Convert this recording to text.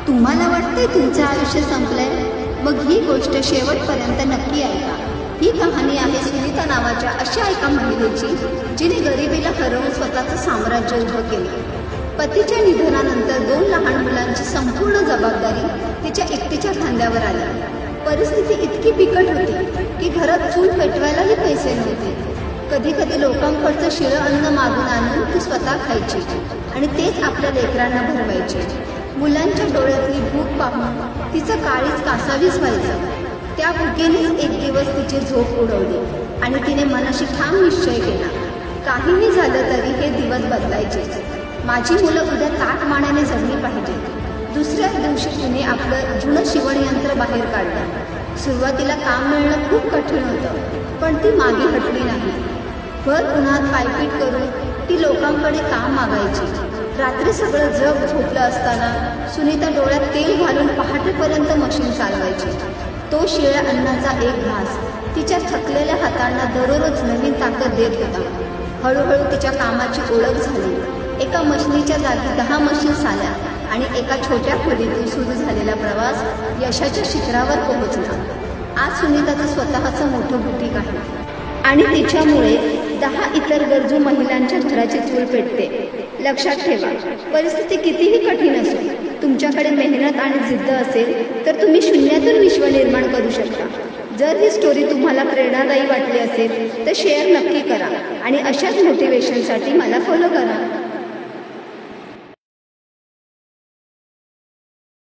तुम्हाला वाटतंय तुमचं आयुष्य संपलंय? मग ही गोष्ट शेवटपर्यंत नक्की ऐका। ही कहाणी आहे सुनीता नावाच्या अशा एका महिलेची, जिने गरिबीला हरवून स्वतःचं साम्राज्य उभं केलं। पतीच्या निधनानंतर 2 लहान मुलांची संपूर्ण जबाबदारी तिच्या एकटीच्या खांद्यावर आली। परिस्थिती इतकी बिकट होती की घरात चूल पेटवायलाही पैसे नव्हते। कधी कधी लोकांकडचं शिळं अन्न मागून आणून ती स्वतः खायची आणि तेच आपल्या लेकरांना भरवायचे। मुलांच्या डोळ्यातली भूक पाहून तिचं काळीच कासावीस व्हायचं। त्या भुकेनेच एक दिवस तिची झोप उडवली आणि तिने मनाशी ठाम निश्चय केला, काहीही झालं तरी हे दिवस बदलायचेच। माझी मुलं उद्या ताट मानेने जगली पाहिजे। दुसऱ्याच दिवशी तिने आपलं जुनं शिवणयंत्र बाहेर काढलं। सुरुवातीला काम मिळणं खूप कठीण होतं, पण ती मागे हटली नाही। भर उन्हात पायपीट करून ती लोकांकडे काम मागायची। रात्री सगळं जग झोपलं असताना सुनीता डोळ्यात तेल घालून पहाटेपर्यंत मशीन चालवायची। तो शिळ्या अन्नाचा एक घास तिच्या थकलेल्या हातांना दररोज नवीन ताकद देत होता। हळूहळू तिच्या कामाची ओळख झाली। एका मशिनीच्या जागी 10 मशीन्स आल्या आणि एका छोट्या खोलीतून सुरू झालेला प्रवास यशाच्या शिखरावर पोहोचला। आज सुनीताचं स्वतःचं मोठं बुटीक आहे आणि तिच्यामुळे 10 इतर गरजू महिलांच्या घराची चूल पेटते। लक्षात ठेवा, परिस्थिती कितीही कठीण असो, तुमच्याकडे मेहनत आणि जिद्द असेल तर तुम्ही शून्यातून विश्व निर्माण करू शकता। जर ही स्टोरी तुम्हाला प्रेरणादायी वाटली असेल तर शेअर नक्की करा आणि अशाच मोटिवेशनसाठी मला फॉलो करा।